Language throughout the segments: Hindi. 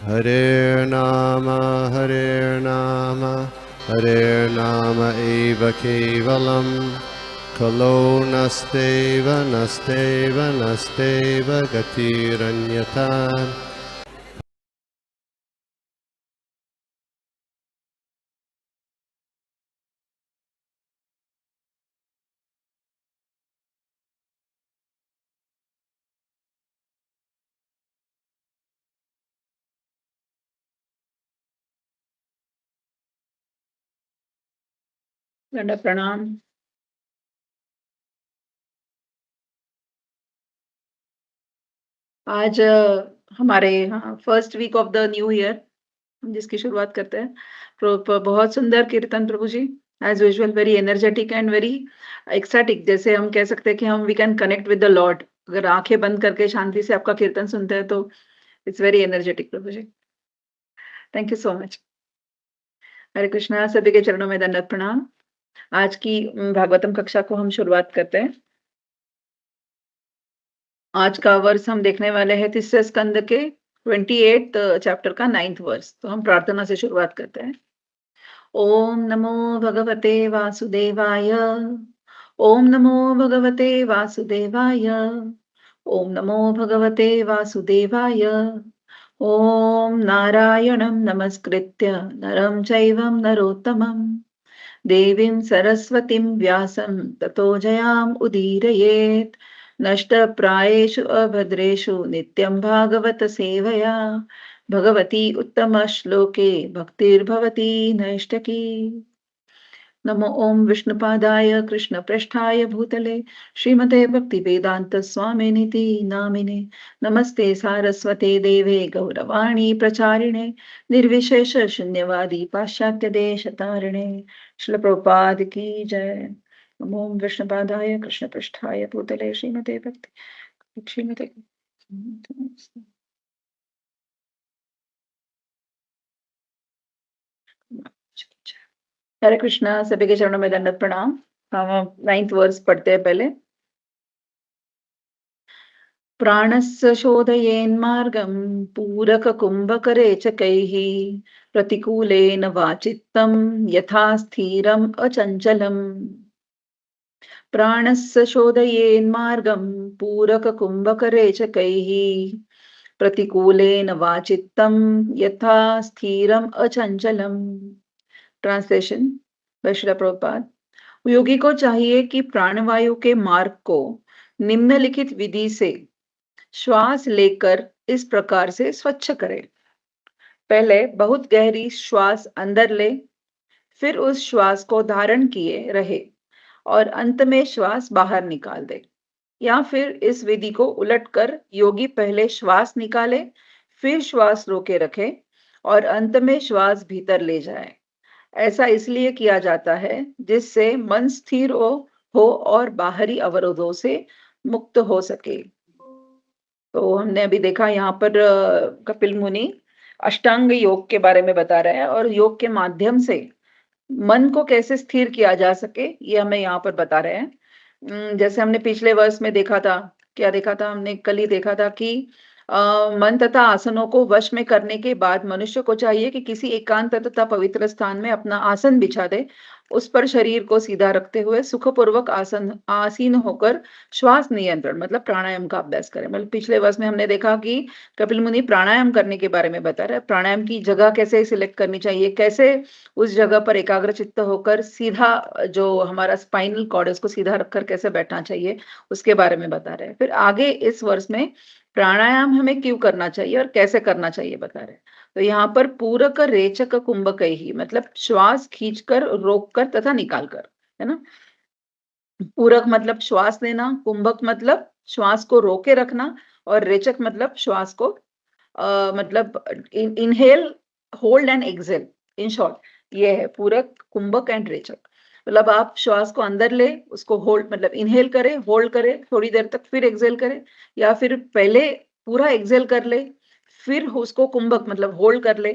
Hare Nama Hare Nama Eva Kevalam Kalo Nasteva Nasteva Nasteva Gatiranyata. दंड प्रणाम। आज हमारे first week of the new year हम जिसकी शुरुआत करते हैं। बहुत सुंदर कीर्तन प्रभु जी, as usual very energetic and very exciting. जैसे हम कह सकते हैं कि हम we can connect with the lord. अगर आंखें बंद करके शांति से आपका कीर्तन सुनते हैं तो इट्स वेरी एनर्जेटिक प्रभु जी। Thank you so much. Hare Krishna, सभी के चरणों में दंडवत प्रणाम। आज की भागवतम कक्षा को हम शुरुआत करते हैं। आज का वर्ष हम देखने वाले हैं तीसरे स्कंद के 28th चैप्टर का 9th वर्स। तो हम प्रार्थना से शुरुआत करते हैं। ओम नमो भगवते वासुदेवाय। ओम नमो भगवते वासुदेवाय। ओम नमो भगवते वासुदेवाय। ओम नारायणं नमस्कृत्य नरं चैवं नरोत्तमं देवीं सरस्वतीं व्यासं ततो जयाम् उदीरयेत्। नष्टप्रायेषु अभद्रेषु नित्यं भागवत सेवया भगवती उत्तमश्लोके भक्तिर्भवती नैष्टकी। नमो ओम विष्णुपादाय कृष्णप्रेष्ठाय भूतले श्रीमते भक्तिवेदांत स्वामिनिति नामिने। नमस्ते सारस्वते देवे गौरवाणी प्रचारिणे निर्विशेष शून्यवादी पाश्चात्य देश तारिणे। श्रील प्रभुपाद की जय। नमो ओम विष्णुपादाय कृष्णप्रेष्ठाय भूतले श्रीमते हरे कृष्णा, सभी के चरणों में दंडवत प्रणाम। हम 9th वर्स पढ़ते हैं पहले। प्राणस्य शोधयेन्मार्गं पूरककुम्भकरेचकैः प्रतिकूलेन वाचित्तं यथा स्थिरम् अचञ्चलम्। प्राणस्य शोधयेन्मार्गं पूरककुम्भकरेचकैः प्रतिकूलेन वाचित्तं यथा स्थिरम् अचञ्चलम्। Translation by Srila Prabhupada. योगी को चाहिए कि प्राणवायु के मार्ग को निम्नलिखित विधि से श्वास लेकर इस प्रकार से स्वच्छ करे। पहले बहुत गहरी श्वास अंदर ले, फिर उस श्वास को धारण किए रहे और अंत में श्वास बाहर निकाल दे। या फिर इस विधि को उलटकर योगी पहले श्वास निकाले, फिर श्वास रोके रखे और अंत में श्वास भीतर ले जाए। ऐसा इसलिए किया जाता है जिससे मन स्थिर हो और बाहरी अवरोधों से मुक्त हो सके। तो हमने अभी देखा यहाँ पर कपिल मुनि अष्टांग योग के बारे में बता रहे हैं और योग के माध्यम से मन को कैसे स्थिर किया जा सके ये हमें यहाँ पर बता रहे हैं। जैसे हमने पिछले वर्ष में देखा था, क्या देखा था हमने, कल ही देखा था कि मन तथा आसनों को वश में करने के बाद मनुष्य को चाहिए कि किसी एकांत तथा पवित्र स्थान में अपना आसन बिछा दे, उस पर शरीर को सीधा रखते हुए सुखपूर्वक आसीन होकर श्वास नियंत्रण मतलब प्राणायाम का अभ्यास करें। मतलब पिछले वर्ष में हमने देखा कि कपिल मुनि प्राणायाम करने के बारे में बता रहे हैं। प्राणायाम की जगह कैसे सिलेक्ट करनी चाहिए, कैसे उस जगह पर एकाग्र चित्त होकर सीधा जो हमारा स्पाइनल कॉर्ड है उसको सीधा रखकर कैसे बैठना चाहिए उसके बारे में बता रहे हैं। फिर आगे इस वर्ष में प्राणायाम हमें क्यों करना चाहिए और कैसे करना चाहिए बता रहे हैं। तो यहाँ पर पूरक रेचक कुंभक ही मतलब श्वास खींचकर, रोककर तथा निकालकर, है ना। पूरक मतलब श्वास लेना, कुंभक मतलब श्वास को रोके रखना और रेचक मतलब श्वास को मतलब inhale, hold and exhale. In short ये है पूरक, कुंभक एंड रेचक। मतलब आप श्वास को अंदर ले, उसको होल्ड मतलब इनहेल करें, होल्ड करें थोड़ी देर तक, फिर एक्सेल करें, या फिर पहले पूरा एक्सेल कर ले, फिर उसको कुंभक मतलब होल्ड कर ले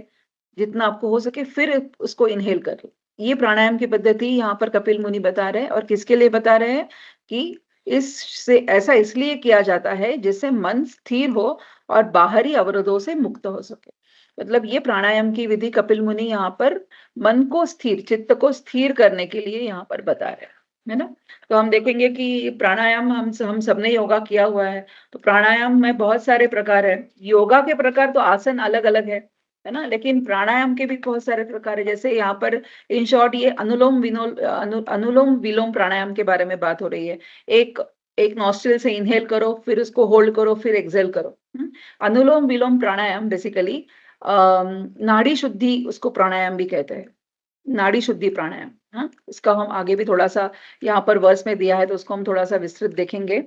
जितना आपको हो सके, फिर उसको इनहेल कर ले। ये प्राणायाम की पद्धति यहाँ पर कपिल मुनि बता रहे हैं। और किसके लिए बता रहे हैं कि इससे ऐसा इसलिए किया जाता है जिससे मन स्थिर हो और बाहरी अवरोधों से मुक्त हो सके। मतलब ये प्राणायाम की विधि कपिल मुनि यहाँ पर मन को स्थिर, चित्त को स्थिर करने के लिए यहाँ पर बता रहे हैं, है ना? तो हम देखेंगे कि प्राणायाम हम सबने योगा किया हुआ है, तो प्राणायाम में बहुत सारे प्रकार हैं। योगा के प्रकार तो आसन अलग-अलग है ना? लेकिन प्राणायाम के भी बहुत सारे प्रकार हैं। जैसे यहाँ पर इन शॉर्ट ये अनुलोम-विलोम प्राणायाम के बारे में बात हो रही है। एक एक नॉस्ट्रिल से इन्हेल करो, फिर उसको होल्ड करो, फिर एक्सहेल करो। अनुलोम-विलोम प्राणायाम बेसिकली नाड़ी शुद्धि उसको प्राणायाम भी कहते हैं। नाड़ी शुद्धि प्राणायाम, हाँ? इसका हम आगे भी थोड़ा-सा यहाँ पर वर्स में दिया है, तो उसको हम थोड़ा-सा विस्तृत देखेंगे।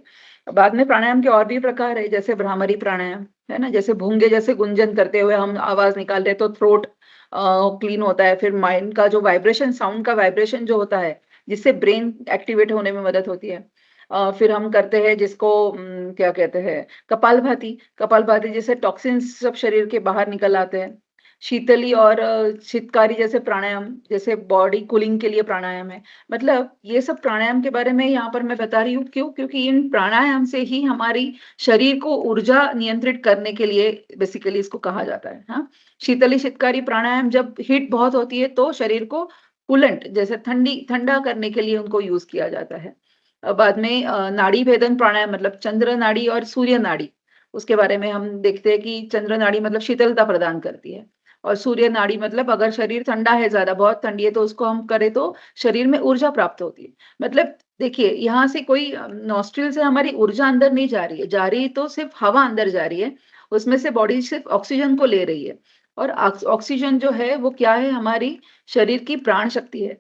बाद में प्राणायाम के और भी प्रकार है, जैसे भ्रामरी प्राणायाम, है ना? जैसे भूंगे जैसे गुंजन करते हुए हम आवाज़ निकालते हैं, तो थ्रोट क्लीन होता है। फिर माइंड का जो वाइब्रेशन, साउंड का वाइब्रेशन जो होता है, जिससे ब्रेन एक्टिवेट होने में मदद होती है। फिर हम करते हैं जिसको क्या कहते हैं, कपालभाति। कपालभाति जैसे टॉक्सिन्स सब शरीर के बाहर निकल आते हैं। शीतली और शीतकारी जैसे प्राणायाम, जैसे बॉडी कूलिंग के लिए प्राणायाम है। मतलब ये सब प्राणायाम के बारे में यहाँ पर मैं बता रही हूँ, क्यों? क्योंकि इन प्राणायाम से ही हमारी शरीर को ऊर्जा नियंत्रित करने के लिए बेसिकली इसको कहा जाता है, हाँ? शीतली शीतकारी प्राणायाम जब हीट बहुत होती है तो शरीर को कूलेंट जैसे ठंडा करने के लिए उनको यूज़ किया जाता है। बाद में नाड़ी भेदन प्राणायाम मतलब चंद्र नाड़ी और सूर्य नाड़ी, उसके बारे में हम देखते हैं कि चंद्र नाड़ी मतलब शीतलता प्रदान करती है। और सूर्य नाड़ी मतलब अगर शरीर ठंडा है, ज़्यादा बहुत ठंडी है, तो उसको हम करें तो शरीर में ऊर्जा प्राप्त होती है। मतलब देखिए, यहाँ से कोई नॉस्ट्रिल से हमारी ऊर्जा अंदर नहीं जा रही है, जा रही तो सिर्फ़ हवा अंदर जा रही है, उसमें से बॉडी सिर्फ़ ऑक्सीजन को ले रही है। और ऑक्सीजन जो है वो क्या है, हमारी शरीर की प्राण शक्ति है।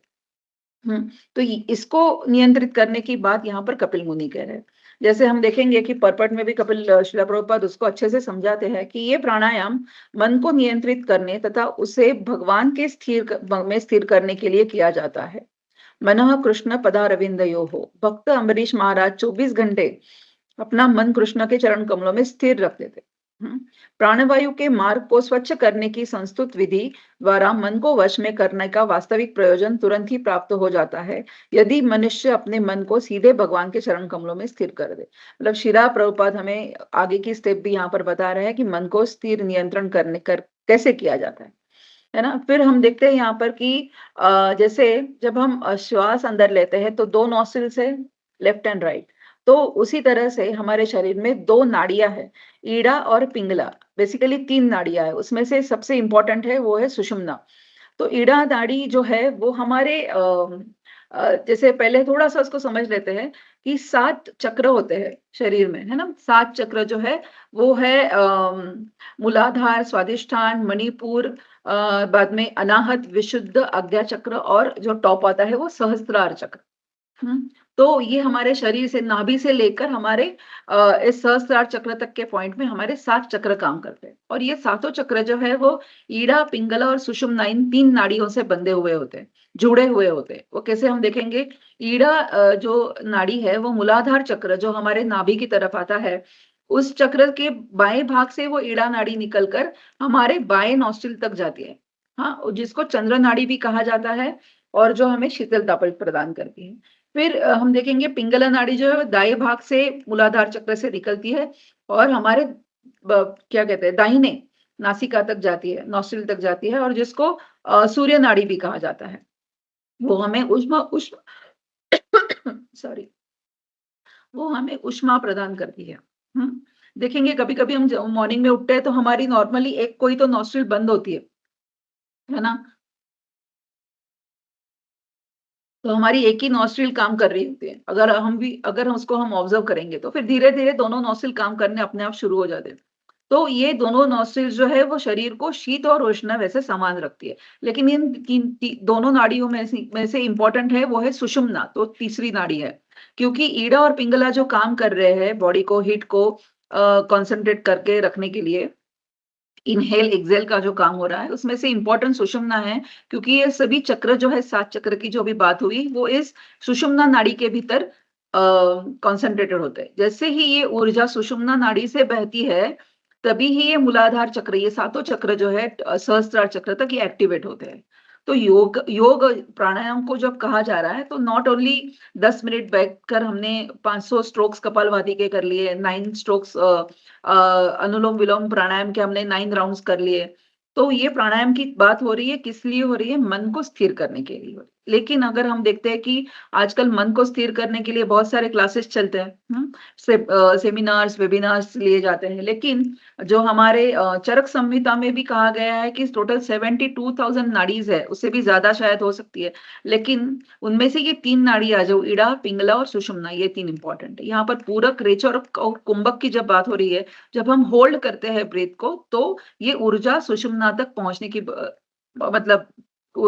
हुँ, तो इ इसको नियंत्रित करने की बात यहाँ पर कपिल मुनि कह रहे हैं। जैसे हम देखेंगे कि पर्पट में भी श्रील प्रभुपाद उसको अच्छे से समझाते हैं कि ये प्राणायाम मन को नियंत्रित करने तथा उसे भगवान के स्थिर करने के लिए किया जाता है। मनः कृष्ण पदारविन्दयोः भक्त अम्बरीश महाराज 24 घंटे अपना मन कृष्ण के चरण कमलों में स्थिर रखते थे। प्राणवायु के मार्ग को स्वच्छ करने की संस्तुत विधि द्वारा मन को वश में करने का वास्तविक प्रयोजन तुरंत ही प्राप्त हो जाता है, यदि मनुष्य अपने मन को सीधे भगवान के चरण कमलों में स्थिर कर दे। मतलब शिला प्रभुपाद हमें आगे की स्टेप भी यहाँ पर बता रहे हैं कि मन को स्थिर नियंत्रण करने कर कैसे किया जाता है ना? फिर हम देखते हैं यहाँ पर कि जैसे जब हम श्वास अंदर लेते हैं तो 2 नॉस्ट्रिल से लेफ्ट एंड राइट, तो उसी तरह से हमारे शरीर में 2 नाड़ियाँ हैं, ईड़ा और पिंगला। बेसिकली 3 नाड़ियाँ हैं, उसमें से सबसे इम्पोर्टेंट है वो है सुषुम्ना। तो ईड़ा नाड़ी जो है वो हमारे जैसे पहले थोड़ा-सा उसको समझ लेते हैं कि 7 चक्र होते हैं शरीर में, है ना? 7 चक्र जो है वो है मूलाधार, स्वादिष्ठान, मणिपुर, बाद में अनाहत, विशुद्ध, आज्ञा चक्र और जो टॉप आता है वो सहस्त्रार चक्र। हुँ, तो ये हमारे शरीर से नाभि से लेकर हमारे इस सहस्त्रार चक्र तक के पॉइंट में हमारे 7 चक्र काम करते हैं। और ये सातों चक्र जो है वो ईड़ा, पिंगला और सुषुम्ना इन 3 नाड़ियों से बंधे हुए होते हैं, जुड़े हुए होते हैं। वो कैसे हम देखेंगे, ईड़ा जो नाड़ी है वो मूलाधार चक्र जो हमारे नाभि की तरफ आता है, उस चक्र के बाएँ भाग से वो ईड़ा नाड़ी निकल कर हमारे बाएँ नॉस्ट्रिल तक जाती है। हाँ, और जिसको चंद्र नाड़ी भी कहा जाता है और जो हमें शीतलता प्रदान करती है। फिर हम देखेंगे पिंगला नाड़ी जो है वो दाएँ भाग से मूलाधार चक्र से निकलती है और हमारे क्या कहते हैं दाहिने नासिका तक जाती है, नॉस्ट्रिल तक जाती है और जिसको सूर्य नाड़ी भी कहा जाता है। वो हमें ऊष्मा सॉरी वो हमें ऊष्मा प्रदान करती है। हुँ? देखेंगे कभी-कभी हम ज मॉर्निंग में उठते हैं तो हमारी नॉर्मली एक कोई तो नॉस्ट्रिल बंद होती है ना? तो हमारी एक ही नॉस्ट्रिल काम कर रही होती है। अगर हम उसको हम ऑब्ज़र्व करेंगे तो फिर धीरे-धीरे दोनों नॉस्ट्रिल काम करने अपने आप शुरू हो जाते हैं। तो ये दोनों नॉस्ट्रिल्स जो है वो शरीर को शीत और उष्ण वैसे समान रखती है। लेकिन इन तीन ती दोनों नाड़ियों में से इम्पोर्टेंट है वो है सुषुम्ना, तो तीसरी नाड़ी है। क्योंकि ईड़ा और पिंगला जो काम कर रहे हैं बॉडी को हीट को कॉन्संट्रेट करके रखने के लिए इन्हेल, एक्सहेल का जो काम हो रहा है, उसमें से इम्पोर्टेंट सुषुम्ना है, क्योंकि ये सभी चक्र जो है 7 चक्र की जो अभी बात हुई, वो इस सुषुम्ना नाड़ी के भीतर कॉन्संट्रेटेड होते हैं। जैसे ही ये ऊर्जा सुषुम्ना नाड़ी से बहती है, तभी ही ये मूलाधार चक्र, ये सातों चक्र जो है सहस्त्रार चक्र तक ये एक्टिवेट होते हैं। तो योग योग प्राणायाम को जब कहा जा रहा है तो नॉट ओनली 10 मिनट बैठकर हमने 500 स्ट्रोक्स कपालभाति के कर लिए, 9 स्ट्रोक्स अनुलोम विलोम प्राणायाम के हमने 9 राउंड्स कर लिए। तो ये प्राणायाम की बात हो रही है, किस लिए हो रही है? मन को स्थिर करने के लिए हो रही है। लेकिन अगर हम देखते हैं कि आजकल मन को स्थिर करने के लिए बहुत सारे क्लासेस चलते हैं, सेमिनार्स, वेबिनार्स लिए जाते हैं। लेकिन जो हमारे चरक संहिता में भी कहा गया है कि टोटल 72,000 नाड़ीज है, उससे भी ज्यादा शायद हो सकती है। लेकिन उनमें से ये 3 नाड़ी आ जाओ, इड़ा, पिंगला और सुषुम्ना, ये 3 इंपॉर्टेंट है। यहाँ पर पूरक, रेचक और कुंभक की जब बात हो रही है, जब हम होल्ड करते हैं ब्रीथ को, तो ये ऊर्जा सुषुम्ना तक पहुंचने की मतलब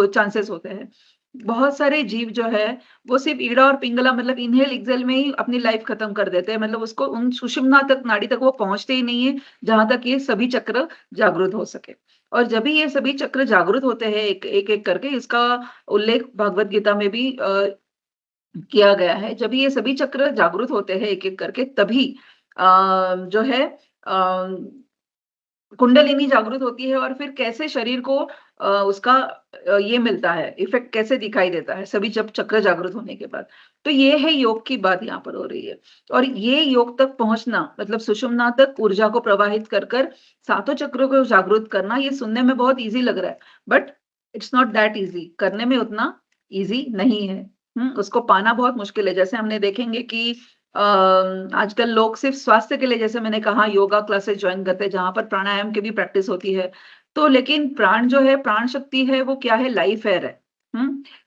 चांसेस होते हैं। बहुत सारे जीव जो है वो सिर्फ ईड़ा और पिंगला मतलब इनहेल एक्सेल में ही अपनी लाइफ खत्म कर देते हैं, मतलब उसको उन सुषुम्ना तक, नाड़ी तक वो पहुंचते ही नहीं है जहां तक ये सभी चक्र जागृत हो सके। और जब भी ये सभी चक्र जागृत होते हैं एक एक, एक करके, इसका उल्लेख भगवत गीता में भी किया गया है। जब ये सभी चक्र जागृत होते हैं एक एक करके, तभी जो है कुंडलिनी जागृत होती है और फिर कैसे शरीर को उसका ये मिलता है, इफेक्ट कैसे दिखाई देता है सभी जब चक्र जागृत होने के बाद। तो ये है योग की बात यहाँ पर हो रही है। और ये योग तक पहुंचना मतलब सुषुम्ना तक ऊर्जा को प्रवाहित कर कर सातों चक्रों को जागृत करना, ये सुनने में बहुत इजी लग रहा है, but it's not that easy. करने में उतना इजी नहीं है। उसको पाना बहुत मुश्किल है। जैसे हमने देखेंगे कि आजकल लोग सिर्फ स्वास्थ्य के लिए, जैसे मैंने कहा, योगा क्लासेस ज्वाइन करते हैं जहां पर प्राणायाम की भी प्रैक्टिस होती है। तो लेकिन प्राण जो है, प्राण शक्ति है, वो क्या है? लाइफ एयर है।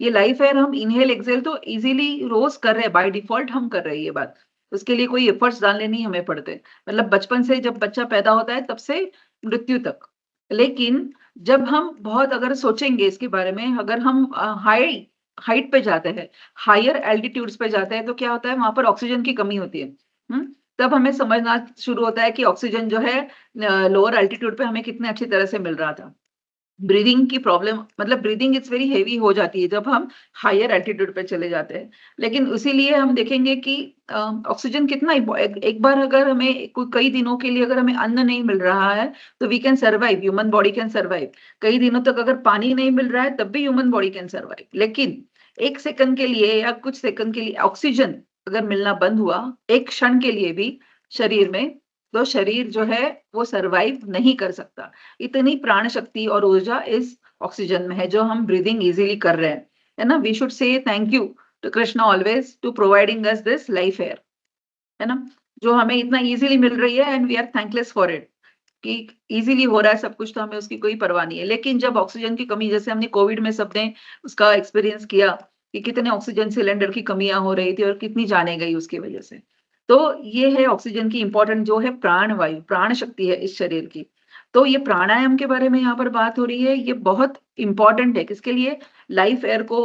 ये लाइफ एयर हम इनहेल एक्सेल तो इजीली रोज कर रहे हैं, बाय डिफॉल्ट हम कर रहे हैं ये बात। उसके लिए कोई एफर्ट्स डालने नहीं हमें पड़ते, मतलब बचपन से जब बच्चा पैदा होता है तब से मृत्यु तक। लेकिन जब हम बहुत अगर सोचेंगे इसके बारे में, अगर हम हाई हाइट पे जाते हैं, हायर एल्टीट्यूड्स पे जाते हैं, तो क्या होता है? वहां पर ऑक्सीजन की कमी होती है। तब हमें समझना शुरू होता है कि ऑक्सीजन जो है लोअर एल्टीट्यूड पे हमें कितने अच्छी तरह से मिल रहा था। ब्रीदिंग की प्रॉब्लम, मतलब ब्रीदिंग इट्स वेरी हेवी हो जाती है जब हम हायर एल्टीट्यूड पे चले जाते हैं। लेकिन इसीलिए हम देखेंगे कि ऑक्सीजन कितना एक बार अगर हमें कई दिनों के लिए अगर हमें अन्न नहीं मिल रहा है, तो we can survive, human body can survive. कई दिनों तक अगर पानी नहीं मिल रहा है, तब भी ह्यूमन बॉडी कैन सर्वाइव। लेकिन 1 सेकंड के लिए या कुछ सेकंड के लिए ऑक्सीजन अगर मिलना बंद हुआ, एक क्षण के लिए भी शरीर में, तो शरीर जो है वो सर्वाइव नहीं कर सकता। इतनी प्राण शक्ति और ऊर्जा इस ऑक्सीजन में है जो हम ब्रीदिंग इजीली कर रहे हैं, है ना? We should say thank you to Krishna always to providing us this life air, है ना? जो हमें इतना इजीली मिल रही है and we are thankless for it, कि इजीली हो रहा है सब कुछ तो हमें उसकी कोई परवाह नहीं है। लेकिन जब ऑक्सीजन की कमी, जैसे हमने कोविड में सबने उसका एक्सपीरियंस किया कि कितने ऑक्सीजन सिलेंडर की कमियां हो रही थी और कितनी जाने गई उसकी वजह से। तो ये है ऑक्सीजन की इंपॉर्टेंट जो है प्राण वायु, प्राण शक्ति है इस शरीर की। तो ये प्राणायाम के बारे में यहाँ पर बात हो रही है, ये बहुत इंपॉर्टेंट है। किसके लिए? लाइफ एयर को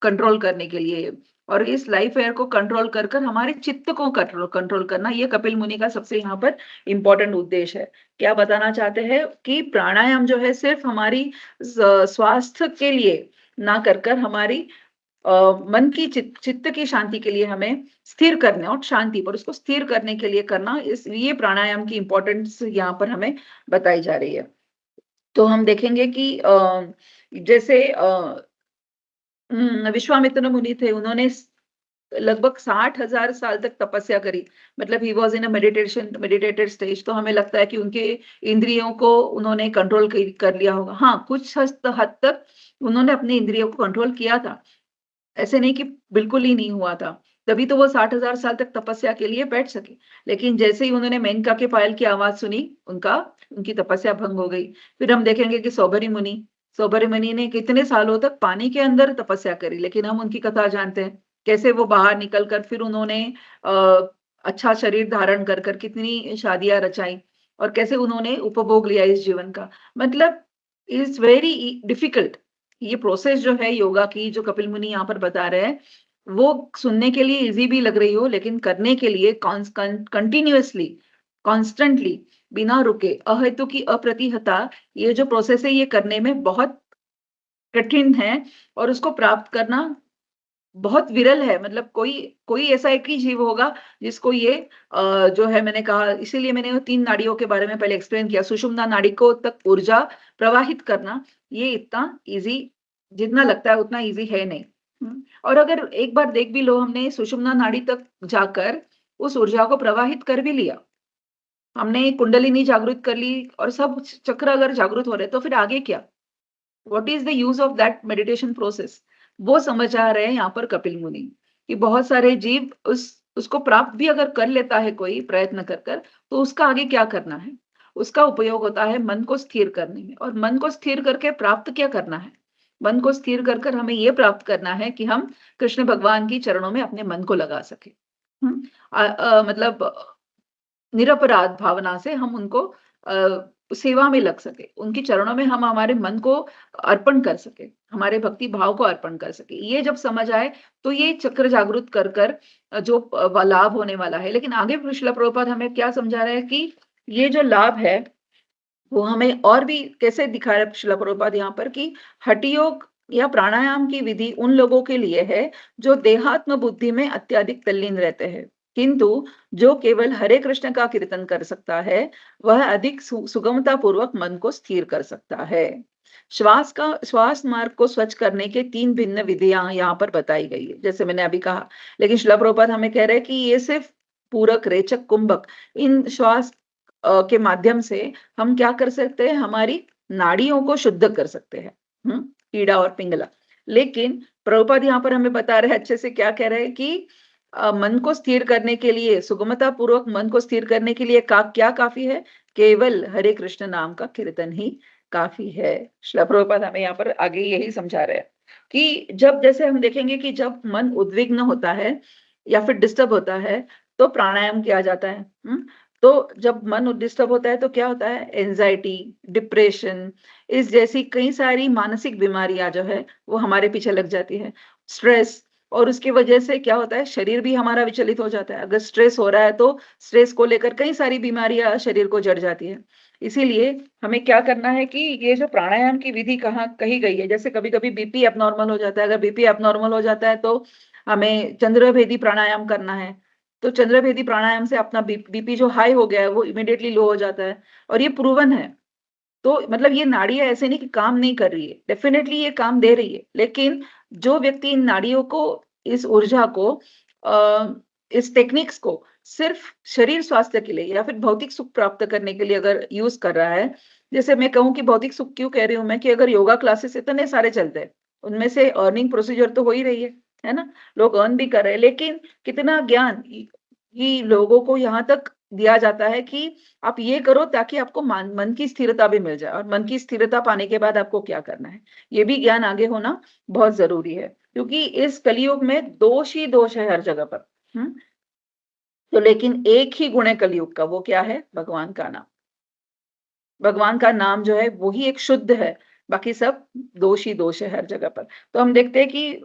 कंट्रोल करने के लिए। और इस लाइफ एयर को कंट्रोल कर कर हमारे चित्त को कंट्रोल कंट्रोल करना, ये कपिल मुनि का सबसे यहाँ पर इंपॉर्टेंट उद्देश्य है। क्या बताना चाहते हैं कि प्राणायाम जो है सिर्फ हमारी स्वास्थ्य के लिए ना कर कर हमारी मन की चित्त की शांति के लिए हमें स्थिर करने और शांति पर उसको स्थिर करने के लिए करना, इस ये प्राणायाम की इंपॉर्टेंस यहाँ पर हमें बताई जा रही है। तो हम देखेंगे कि जैसे विश्वामित्र मुनि थे, उन्होंने लगभग 60,000 साल तक तपस्या करी। मतलब he was in a meditated stage. तो हमें लगता है कि उनके इंद्रियों को उन्होंने कंट्रोल कर लिया होगा। हाँ, कुछ हद तक उन्होंने अपनी इंद्रियों को कंट्रोल किया था। ऐसे नहीं कि बिल्कुल ही नहीं हुआ था। तभी तो वो 60,000 साल तक तपस्या के लिए बैठ सके। लेकिन जैसे ही उन्होंने मेनका के पायल की आवाज़ सुनी, उनकी तपस्या भंग हो गई। फिर हम देखेंगे कि सौभरी मुनि ने कितने सालों तक पानी के अंदर तपस्या करी, लेकिन हम उनकी कथा जानते हैं। कैसे वो बाहर निकल कर फिर उन्होंने अ, अच्छा शरीर धारण कर कितनी शादियाँ रचाई और कैसे उन्होंने उपभोग लिया इस जीवन का। मतलब इट्स वेरी डिफिकल्ट। ये प्रोसेस जो है योगा की, जो कपिल मुनि यहाँ पर बता रहे हैं, वो सुनने के लिए इजी भी लग रही हो, लेकिन करने के लिए कंटिन्यूअसली, कॉन्स्टेंटली, बिना रुके, अहेतु की अप्रतिहता, ये जो प्रोसेस है ये करने में बहुत कठिन है और उसको प्राप्त करना बहुत विरल है। मतलब कोई कोई ऐसा एक ही जीव होगा जिसको ये जो है, मैंने कहा, इसीलिए मैंने वो 3 नाड़ियों के बारे में पहले एक्सप्लेन किया। सुषुम्ना नाड़ी को तक ऊर्जा प्रवाहित करना, ये इतना ईज़ी जितना लगता है उतना ईज़ी है नहीं। और अगर एक बार देख भी लो हमने सुषुम्ना नाड़ी तक जाकर उस ऊर्जा को प्रवाहित कर भी लिया, हमने कुंडलिनी जागृत कर ली और सब चक्र अगर जागृत हो रहे हैं, तो फिर आगे क्या? What is the use of that meditation process? वो समझ आ रहे हैं यहाँ पर कपिल मुनि, कि बहुत सारे जीव उसको प्राप्त भी अगर कर लेता है कोई प्रयत्न कर कर, तो उसका आगे क्या करना है? उसका उपयोग होता है मन को स्थिर करने में और मन को स्थिर करके प्राप्त क्या करना है? मन को स्थिर कर कर हमें ये प्राप्त करना है कि हम कृष्ण भगवान की चरणों में अपने मन को लगा सकें। मतलब निरपराध भावना से हम उनको सेवा में लग सके, उनके चरणों में हम हमारे मन को अर्पण कर सके, हमारे भक्ति भाव को अर्पण कर सके। ये जब समझ आए, तो ये चक्र जागृत कर कर जो लाभ होने वाला है। लेकिन आगे श्रील प्रभुपाद हमें क्या समझा रहे हैं कि ये जो लाभ है, वो हमें और भी कैसे दिखा रहे हैं श्रील प्रभुपाद यहाँ पर कि हठयोग योग या प्राणायाम की विधि उन लोगों के लिए है जो देहात्म बुद्धि में अत्यधिक तल्लीन रहते हैं। किंतु जो केवल हरे कृष्ण का कीर्तन कर सकता है, वह अधिक सुगमता पूर्वक मन को स्थिर कर सकता है। श्वास मार्ग को स्वच्छ करने के 3 भिन्न विधियां यहाँ पर बताई गई है, जैसे मैंने अभी कहा। लेकिन श्रील प्रभुपाद हमें कह रहे हैं कि ये सिर्फ पूरक, रेचक, कुंभक इन श्वास के माध्यम से हम क्या कर सकते हैं? हमारी नाड़ियों को शुद्ध कर सकते हैं। कीड़ा और पिंगला। लेकिन प्रभुपाद यहाँ पर हमें बता रहे हैं अच्छे से, क्या कह रहे हैं कि मन को स्थिर करने के लिए, सुगमता पूर्वक मन को स्थिर करने के लिए क्या काफी है? केवल हरे कृष्ण नाम का कीर्तन ही काफी है। श्रील प्रभुपाद हमें यहाँ पर आगे यही समझा रहे हैं कि जब, जैसे हम देखेंगे कि जब मन उद्विग्न होता है या फिर डिस्टर्ब होता है, तो प्राणायाम किया जाता है। तो जब मन डिस्टर्ब होता है तो क्या होता है? एंजाइटी, डिप्रेशन, इस जैसी कई सारी मानसिक बीमारियां जो है वो हमारे पीछे लग जाती है। स्ट्रेस, और उसकी वजह से क्या होता है? शरीर भी हमारा विचलित हो जाता है। अगर स्ट्रेस हो रहा है तो स्ट्रेस को लेकर कई सारी बीमारियां शरीर को जड़ जाती है। इसीलिए हमें क्या करना है कि ये जो प्राणायाम की विधि कहाँ कही गई है, जैसे कभी कभी बीपी एबनॉर्मल हो जाता है, अगर बीपी एबनॉर्मल हो जाता है तो हमें चंद्रभेदी प्राणायाम करना है। तो चंद्रभेदी प्राणायाम से अपना बीपी जो हाई हो गया है वो इमीडिएटली लो हो जाता है, और ये प्रूवन है। तो मतलब ये नाड़ियाँ ऐसे नहीं कि काम नहीं कर रही है, डेफिनेटली ये काम दे रही है। लेकिन जो व्यक्ति इन नाड़ियों को, इस ऊर्जा को, इस टेक्निक्स को सिर्फ शरीर स्वास्थ्य के लिए या फिर भौतिक सुख प्राप्त करने के लिए अगर यूज कर रहा है, जैसे मैं कहूँ कि भौतिक सुख क्यों कह रही हूँ मैं, कि अगर योगा क्लासेस इतने सारे चलते हैं, उनमें से अर्निंग प्रोसीजर तो हो ही रही है ना? लोग अर्न भी कर रहे हैं, लेकिन कितना ज्ञान ही लोगों को यहाँ तक दिया जाता है कि आप ये करो ताकि आपको मन की स्थिरता भी मिल जाए, और मन की स्थिरता पाने के बाद आपको क्या करना है, ये भी ज्ञान आगे होना बहुत जरूरी है। क्योंकि इस कलयुग में दोष ही दोष है हर जगह पर। तो लेकिन एक ही गुण है कलयुग का, वो क्या है? भगवान का नाम। भगवान का नाम जो है वो ही एक शुद्ध है, बाकी सब दोष ही दोष है हर जगह पर। तो हम देखते हैं कि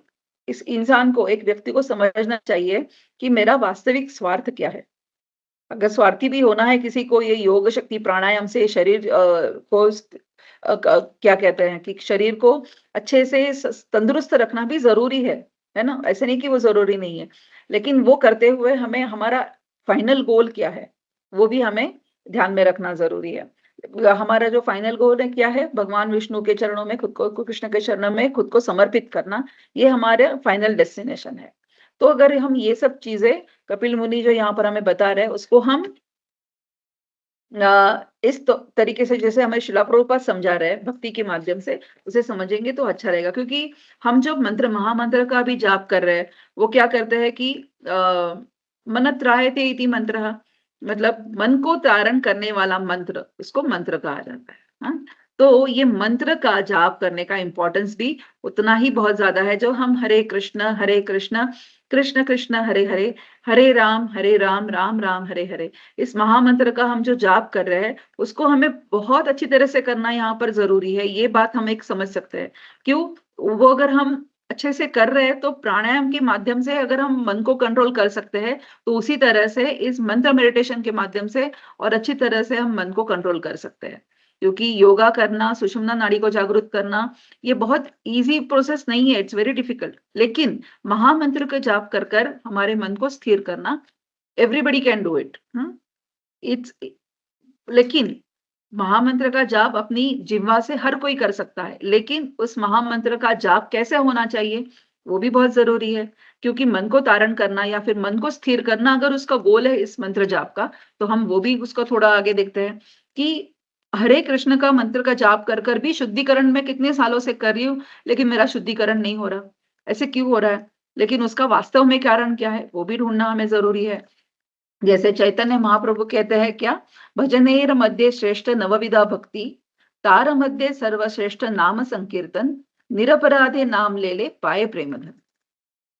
इस इंसान को, एक व्यक्ति को समझना चाहिए कि मेरा वास्तविक स्वार्थ क्या है। अगर स्वार्थी भी होना है किसी को, ये योग शक्ति प्राणायाम से शरीर को क्या कहते हैं कि शरीर को अच्छे से तंदुरुस्त रखना भी जरूरी है ना? ऐसे नहीं कि वो जरूरी नहीं है, लेकिन वो करते हुए हमें हमारा फाइनल गोल क्या है, वो भी हमें ध्यान में रखना जरूरी है। हमारा जो फाइनल गोल है क्या है? भगवान विष्णु के चरणों में खुद को, कृष्ण के चरणों में खुद को समर्पित करना, ये हमारे फाइनल डेस्टिनेशन है। तो अगर हम ये सब चीजें, कपिल मुनि जो यहाँ पर हमें बता रहे हैं, उसको हम इस तरीके से, जैसे हमें शिला प्रभुपाद समझा रहे हैं भक्ति के माध्यम से, उसे समझेंगे तो अच्छा रहेगा। क्योंकि हम जो मंत्र, महामंत्र का भी जाप कर रहे हैं, वो क्या करते हैं कि मनत्रायते इति मंत्र, मतलब मन को तारण करने वाला मंत्र, उसको मंत्र कहा जाता है। हाँ? तो ये मंत्र का जाप करने का इंपॉर्टेंस भी उतना ही बहुत ज्यादा है, जो हम हरे कृष्ण कृष्ण कृष्ण हरे हरे, हरे राम राम राम हरे हरे, इस महामंत्र का हम जो जाप कर रहे हैं, उसको हमें बहुत अच्छी तरह से करना यहाँ पर जरूरी है। ये बात हम एक समझ सकते हैं। क्यों? वो अगर हम अच्छे से कर रहे हैं, तो प्राणायाम के माध्यम से अगर हम मन को कंट्रोल कर सकते हैं, तो उसी तरह से इस मंत्र मेडिटेशन के माध्यम से और अच्छी तरह से हम मन को कंट्रोल कर सकते हैं। क्योंकि योगा करना, सुषुम्ना नाड़ी को जागृत करना, ये बहुत इजी प्रोसेस नहीं है, इट्स वेरी डिफिकल्ट। लेकिन महामंत्र का जाप कर कर हमारे मन को स्थिर करना, everybody can do it. It's लेकिन महामंत्र का जाप अपनी जिह्वा से हर कोई कर सकता है, लेकिन उस महामंत्र का जाप कैसे होना चाहिए, वो भी बहुत ज़रूरी है। क्योंकि मन को तारण करना या फिर मन को स्थिर करना अगर उसका गोल है इस मंत्र जाप का, तो हम वो भी उसको थोड़ा आगे देखते हैं कि हरे कृष्ण का मंत्र का जाप कर कर भी शुद्धिकरण मैं कितने सालों से कर रही हूँ, लेकिन मेरा शुद्धिकरण नहीं हो रहा। ऐसे क्यों हो रहा है? लेकिन उसका वास्तव में कारण क्या है, वो भी ढूँढना हमें ज़रूरी है। जैसे चैतन्य महाप्रभु कहते हैं क्या, भजनेर मध्ये श्रेष्ठ नवविधा भक्ति, तार मध्ये सर्वश्रेष्ठ नाम संकीर्तन, निरपराधे नाम ले ले पाए प्रेम धन।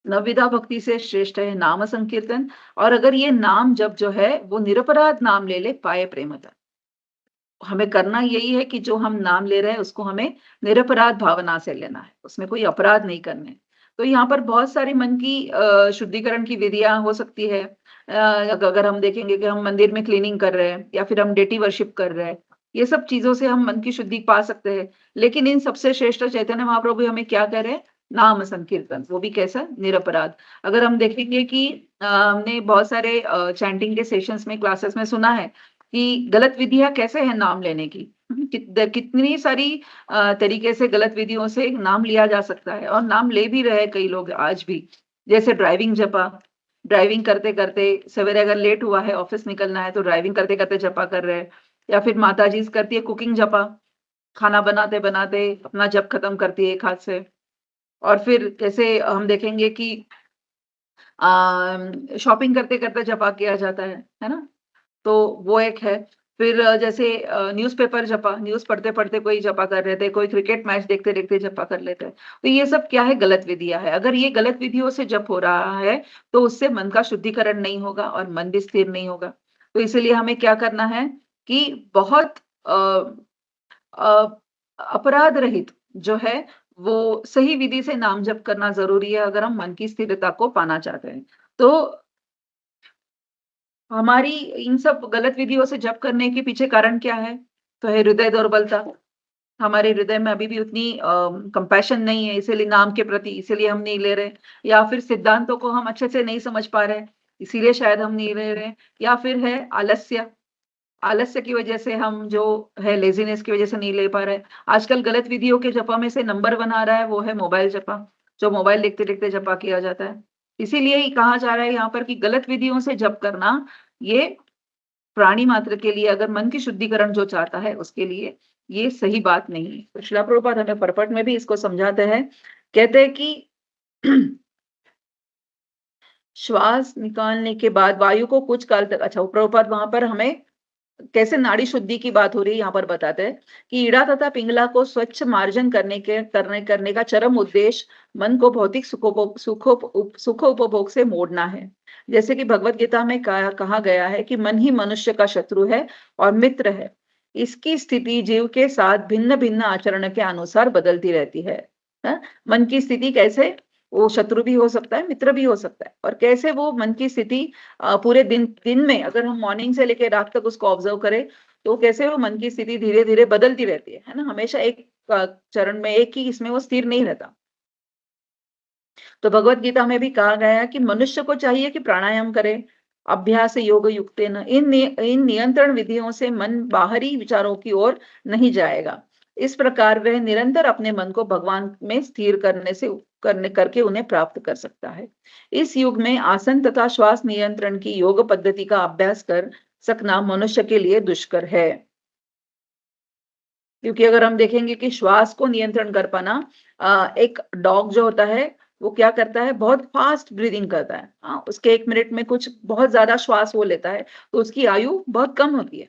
नवविधा भक्ति से श्रेष्ठ है नाम संकीर्तन, और अगर ये नाम जब जो है वो निरपराध नाम ले ले पाए प्रेम धन। हमें करना यही है कि जो हम नाम ले रहे हैं उसको हमें निरपराध भावना से लेना है, उसमें कोई अपराध नहीं करने। तो यहाँ पर बहुत सारी मन की शुद्धिकरण की विधियाँ हो सकती है। अगर हम देखेंगे कि हम मंदिर में क्लीनिंग कर रहे हैं या फिर हम डेटी वर्शिप कर रहे हैं, ये सब चीज़ों से हम मन की शुद्धि पा सकते हैं। लेकिन इन सबसे श्रेष्ठ चैतन्य महाप्रभु हमें क्या कह रहे हैं? नाम संकीर्तन, वो भी कैसा? निरपराध। अगर हम देखेंगे कि हमने बहुत सारे चैंटिंग के सेशंस में, क्लासेस में सुना है कि गलत विधियाँ कैसे हैं नाम लेने की। कितनी सारी तरीके से गलत विधियों से नाम लिया जा सकता है और नाम ले भी रहे हैं कई लोग आज भी। जैसे ड्राइविंग जपा, ड्राइविंग करते-करते सवेरे अगर लेट हुआ है, ऑफ़िस निकलना है तो ड्राइविंग करते-करते जपा कर रहे हैं। या फिर माताजी करती है कुकिंग जपा, खाना बनाते-बनाते अपना जप खत्म करती है एक हाथ से। और फिर जैसे हम देखेंगे कि शॉपिंग करते-करते जपा किया जाता है ना? तो वो एक है। फिर जैसे न्यूज़पेपर जपा, न्यूज़ पढ़ते-पढ़ते कोई जपा कर रहे थे, कोई क्रिकेट मैच देखते-देखते जपा कर लेते हैं। तो ये सब क्या है? गलत विधियाँ है। अगर ये गलत विधियों से जप हो रहा है, तो उससे मन का शुद्धिकरण नहीं होगा और मन भी स्थिर नहीं होगा। तो इसीलिए हमें क्या करना है कि बहुत अ, अपराध रहित जो है, वो सही विधि से नाम जप करना ज़रूरी है अगर हम मन की स्थिरता को पाना चाहते हैं। तो हमारी इन सब गलत विधियों से जप करने के पीछे कारण क्या है? तो है हृदय दुर्बलता। हमारे हृदय में अभी भी उतनी कंपैशन नहीं है इसीलिए नाम के प्रति, इसीलिए हम नहीं ले रहे। या फिर सिद्धांतों को हम अच्छे से नहीं समझ पा रहे, इसीलिए शायद हम नहीं ले रहे। या फिर है आलस्य, आलस्य की वजह से हम जो है लेज़ीनेस की वजह से नहीं ले पा रहे। आजकल गलत विधियों के जपा में से नंबर 1 आ रहा है वो है मोबाइल जपा, जो मोबाइल देखते-देखते जपा किया जाता है। इसीलिए ही कहा जा रहा है यहाँ पर कि गलत विधियों से जप करना, ये प्राणी मात्र के लिए अगर मन की शुद्धिकरण जो चाहता है उसके लिए ये सही बात नहीं है। तो शिला प्रभुपाद हमें परपट में भी इसको समझाते हैं। कहते हैं कि श्वास निकालने के बाद वायु को कुछ काल तक, अच्छा, वो प्रभुपाद वहाँ पर हमें कैसे नाड़ी शुद्धि की बात हो रही है यहाँ पर बताते हैं कि ईड़ा तथा पिंगला को स्वच्छ मार्जन करने का चरम उद्देश्य मन को भौतिक सुखोपभोग से मोड़ना है। जैसे कि भगवत गीता में कहा गया है कि मन ही मनुष्य का शत्रु है और मित्र है। इसकी स्थिति जीव के साथ भिन्न भिन्न आचरण के अनुसार बदलती रहती है। हाँ? मन की स्थिति कैसे, वो शत्रु भी हो सकता है, मित्र भी हो सकता है। और कैसे वो मन की स्थिति पूरे दिन दिन में अगर हम मॉर्निंग से लेके रात तक उसको ऑब्जर्व करें, तो कैसे वो मन की स्थिति धीरे-धीरे बदलती रहती है ना? हमेशा एक चरण में एक ही इसमें वो स्थिर नहीं रहता। तो भगवत गीता में भी कहा गया है कि मनुष्य को चाहिए कि प्राणायाम करे, अभ्यास योग युक्तेन, इन नियंत्रण विधियों से मन बाहरी विचारों की ओर नहीं जाएगा। इस प्रकार वह निरंतर अपने मन को भगवान में स्थिर करने करके उन्हें प्राप्त कर सकता है। इस युग में आसन तथा श्वास नियंत्रण की योग पद्धति का अभ्यास कर सकना मनुष्य के लिए दुष्कर है। क्योंकि अगर हम देखेंगे कि श्वास को नियंत्रण कर पाना, एक डॉग जो होता है वो क्या करता है, बहुत फास्ट ब्रीदिंग करता है। उसके 1 मिनट में कुछ बहुत ज़्यादा श्वास वो लेता है, तो उसकी आयु बहुत कम होती है।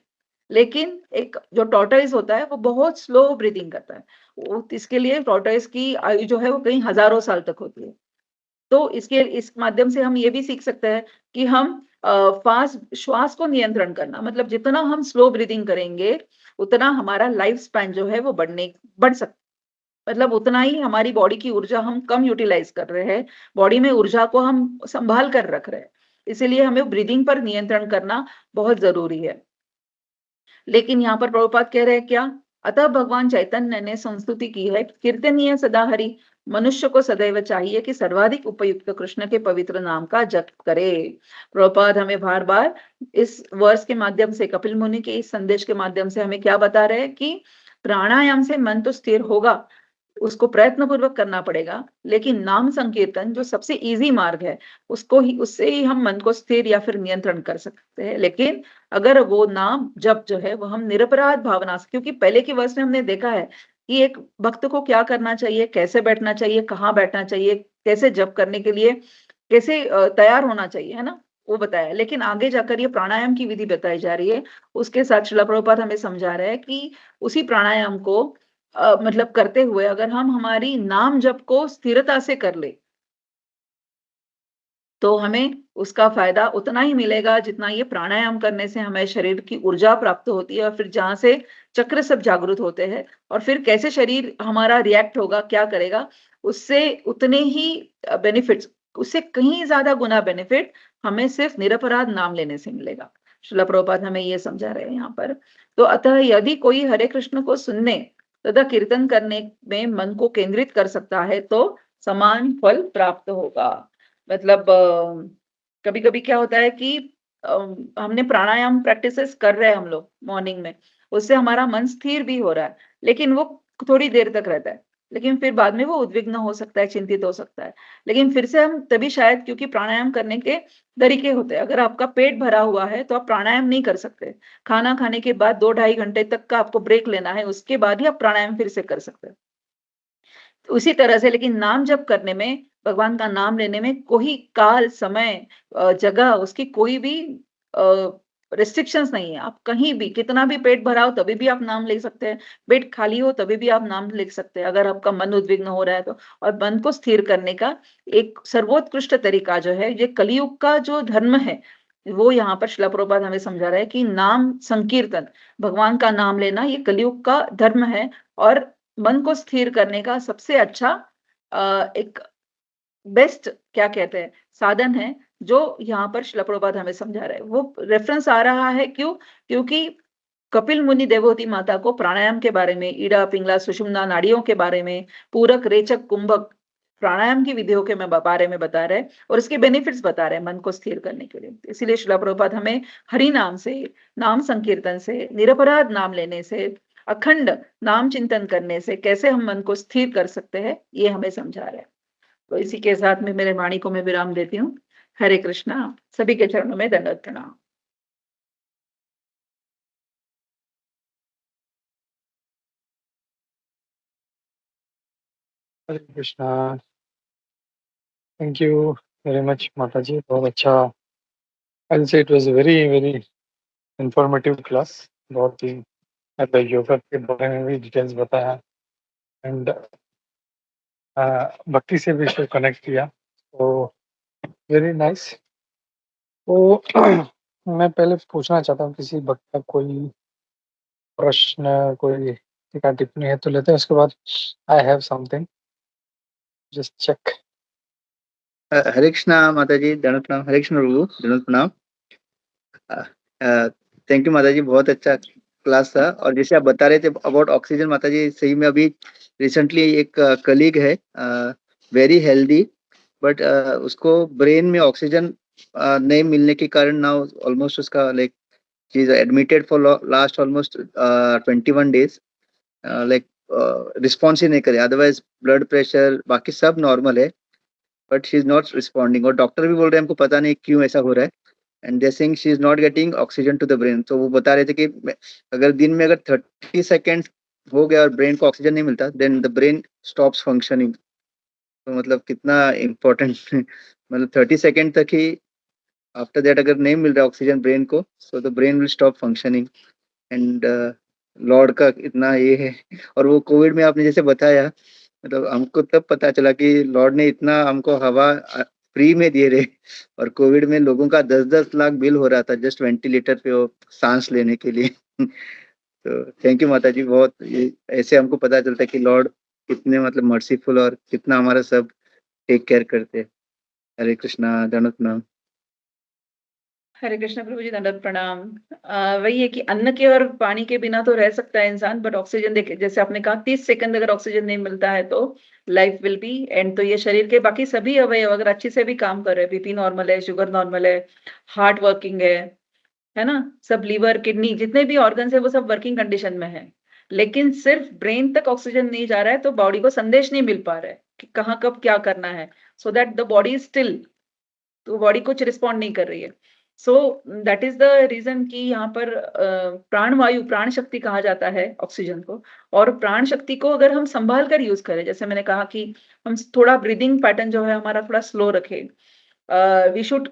लेकिन एक जो टॉर्टोइस होता है वो बहुत स्लो ब्रीदिंग करता है। वो इसके लिए टॉर्टोइस की आयु जो है वो कई हज़ारों साल तक होती है। तो इस माध्यम से हम ये भी सीख सकते हैं कि हम फास्ट श्वास को नियंत्रण करना, मतलब जितना हम स्लो ब्रीदिंग करेंगे, उतना हमारा लाइफ स्पैन जो है वो बढ़ सकता है। मतलब उतना ही हमारी बॉडी की ऊर्जा हम कम यूटिलाइज़ कर रहे हैं, बॉडी में ऊर्जा को हम सँभाल कर रख रहे हैं। इसीलिए हमें ब्रीदिंग पर नियंत्रण करना बहुत ज़रूरी है। लेकिन यहाँ पर प्रभुपाद कह रहे हैं क्या? अतः भगवान चैतन्य ने संस्तुति की है, कीर्तनीय सदा हरि, मनुष्य को सदैव चाहिए कि सर्वाधिक उपयुक्त कृष्ण के पवित्र नाम का जप करे। प्रभुपाद हमें बार-बार इस वर्स के माध्यम से, कपिल मुनि के इस संदेश के माध्यम से हमें क्या बता रहे हैं कि प्राणायाम से मन तो स्थिर होगा, उसको प्रयत्नपूर्वक करना पड़ेगा, लेकिन नाम संकीर्तन जो सबसे ईज़ी मार्ग है, उससे ही हम मन को स्थिर या फिर नियंत्रण कर सकते हैं। लेकिन अगर वो नाम जप जो है, वो हम निरपराध भावना से, क्योंकि पहले की वर्ष में हमने देखा है कि एक भक्त को क्या करना चाहिए, कैसे बैठना चाहिए, कहाँ बैठना चाहिए, कैसे जप करने के लिए कैसे तैयार होना चाहिए, है ना? वो बताया। लेकिन आगे जाकर ये प्राणायाम की विधि बताई जा रही है। उसके साथ श्रील प्रभुपाद हमें समझा रहे हैं कि उसी प्राणायाम को मतलब करते हुए अगर हम हमारी नाम जप को स्थिरता से कर लें, तो हमें उसका फ़ायदा उतना ही मिलेगा जितना ये प्राणायाम करने से हमें शरीर की ऊर्जा प्राप्त होती है और फिर जहाँ से चक्र सब जागृत होते हैं और फिर कैसे शरीर हमारा रिएक्ट होगा, क्या करेगा, उससे उतने ही बेनिफिट्स, उससे कहीं ज़्यादा गुना बेनिफिट हमें सिर्फ़ निरपराध नाम लेने से मिलेगा। श्रील प्रभुपाद हमें ये समझा रहे हैं यहाँ पर। तो अतः यदि कोई हरे कृष्ण को सुनने तथा कीर्तन करने में मन को केंद्रित कर सकता है, तो समान फल प्राप्त होगा। मतलब कभी-कभी क्या होता है कि अ, हमने प्राणायाम प्रैक्टिसेस कर रहे हैं हम लोग मॉर्निंग में, उससे हमारा मन स्थिर भी हो रहा है, लेकिन वो थोड़ी देर तक रहता है। लेकिन फिर बाद में वो उद्विग्न हो सकता है, चिंतित हो सकता है। लेकिन फिर से हम तभी शायद क्योंकि प्राणायाम करने के तरीके होते हैं। अगर आपका पेट भरा हुआ है, तो आप प्राणायाम नहीं कर सकते। खाना खाने के बाद 2 ढाई घंटे तक का आपको ब्रेक लेना है, उसके बाद ही आप प्राणायाम फिर से कर सकते हैं। उसी तरह से लेकिन नाम जप करने में, भगवान का नाम लेने में कोई काल, समय जगह उसकी कोई भी अ, रिस्ट्रिक्शंस नहीं है। आप कहीं भी कितना भी पेट भरा हो तभी भी आप नाम ले सकते हैं, पेट खाली हो तभी भी आप नाम लिख सकते हैं, अगर आपका मन उद्विग्न हो रहा है तो। और मन को स्थिर करने का एक सर्वोत्कृष्ट तरीका जो है, ये कलियुग का जो धर्म है, वो यहाँ पर श्रील प्रभुपाद हमें समझा रहा है कि नाम संकीर्तन, भगवान का नाम लेना ये कलियुग का धर्म है और मन को स्थिर करने का सबसे अच्छा एक बेस्ट क्या कहते हैं साधन है, जो यहाँ पर श्रील प्रभुपाद हमें समझा रहे हैं। वो रेफरेंस आ रहा है क्यों? क्योंकि कपिल मुनि देवहूति माता को प्राणायाम के बारे में, इड़ा, पिंगला, सुषुम्ना नाड़ियों के बारे में, पूरक, रेचक, कुंभक प्राणायाम की विधियों के बारे में बता रहे हैं और इसके बेनिफिट्स बता रहे हैं मन को स्थिर करने के लिए। इसीलिए श्रील प्रभुपाद हमें हरि नाम से, नाम संकीर्तन से, निरपराध नाम लेने से, अखंड नाम चिंतन करने से कैसे हम मन को स्थिर कर सकते हैं, ये हमें समझा रहे हैं। तो इसी के साथ में मेरे वाणी को मैं विराम देती हूँ। हरे कृष्णा, सभी के चरणों में दंडवत प्रणाम। Hare Krishna. Thank you very much माता जी, बहुत अच्छा। I say it was very very informative class. बहुत ही योगा के बारे में भी डिटेल्स बताया एंड भक्ति से भी इसको कनेक्ट किया, तो वेरी नाइस। तो मैं पहले पूछना चाहता हूँ किसी भक्त का कोई प्रश्न, कोई टीका टिप्पणी है तो लेते हैं, उसके बाद I have something just check. Hare Krishna माता जी, दंड प्रणाम। हरे कृष्ण प्रभु, दंड प्रणाम। थैंक यू माता जी, बहुत अच्छा क्लास था। और जैसे आप बता रहे थे अबाउट ऑक्सीजन, माता जी सही में अभी रिसेंटली एक कलीग है वेरी हेल्दी, बट उसको ब्रेन में ऑक्सीजन नहीं मिलने के कारण नाउ ऑलमोस्ट उसका like she is admitted for last almost 21 days, like response ही नहीं करे। अदरवाइज ब्लड प्रेशर बाकी सब नॉर्मल है, but she is not responding. और डॉक्टर भी बोल रहे हैं हमको पता नहीं क्यों ऐसा हो रहा है, and they saying she is not getting oxygen to the brain. तो वो बता रहे थे कि अगर दिन में अगर 30 सेकेंड हो गया और ब्रेन को ऑक्सीजन नहीं मिलता, then the brain stops functioning. तो मतलब कितना इम्पोर्टेंट मतलब 30 सेकेंड तक ही, आफ्टर दैट अगर नहीं मिल रहा ऑक्सीजन ब्रेन को, so the brain will stop functioning. And Lord का इतना ये है। और वो कोविड में आपने जैसे बताया, मतलब हमको तब पता चला कि लॉर्ड ने इतना हमको हवा फ्री में दे रहे। और कोविड में लोगों का 10-10 लाख बिल हो रहा था जस्ट वेंटिलेटर पे वो सांस लेने के लिए। तो थैंक यू माता जी, बहुत ऐसे हमको पता चलता है कि लॉर्ड कितने मतलब मर्सीफुल और कितना हमारा सब टेक केयर करते हैं। हरे कृष्णा, दंडवत प्रणाम। हरे कृष्ण प्रभु जी, दंडवत प्रणाम। वही है कि अन्न के और पानी के बिना तो रह सकता है इंसान, बट ऑक्सीजन देखिए जैसे आपने कहा 30 सेकंड अगर ऑक्सीजन नहीं मिलता है तो लाइफ विल बी एंड। तो ये शरीर के बाकी सभी अवयव अगर अच्छे से भी काम कर रहे हैं, बीपी नॉर्मल है, शुगर नॉर्मल है, हार्ट वर्किंग है ना? सब लीवर, किडनी जितने भी ऑर्गन्स है वो सब वर्किंग कंडीशन में है। लेकिन सिर्फ ब्रेन तक ऑक्सीजन नहीं जा रहा है तो बॉडी को संदेश नहीं मिल पा रहा है कि कहाँ कब क्या करना है, so that the body is still. तो बॉडी कुछ रिस्पॉन्ड नहीं कर रही है। So that is the reason कि यहाँ पर प्राण वायु, प्राण शक्ति कहा जाता है ऑक्सीजन को। और प्राण शक्ति को अगर हम संभाल कर यूज करें, जैसे मैंने कहा कि हम थोड़ा ब्रीदिंग पैटर्न जो है हमारा थोड़ा स्लो रखें। वी शुड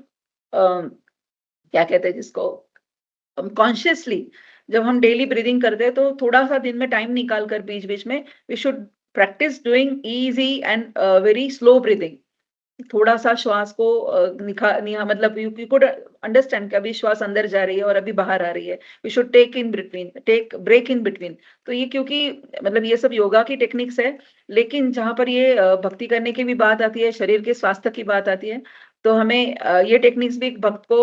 क्या कहते हैं जिसको, कॉन्शियसली जब हम डेली ब्रीदिंग करते हैं तो थोड़ा सा दिन में टाइम निकाल कर बीच बीच में we should practise doing easy and very slow breathing. थोड़ा सा श्वास को मतलब यू कुड अंडरस्टैंड कि अभी श्वास अंदर जा रही है और अभी बाहर आ रही है। We should take break in between. तो ये क्योंकि मतलब ये सब योगा की टेक्निक्स है, लेकिन जहां पर ये भक्ति करने की भी बात आती है, शरीर के स्वास्थ्य की बात आती है, तो हमें ये टेक्निक्स भी भक्त को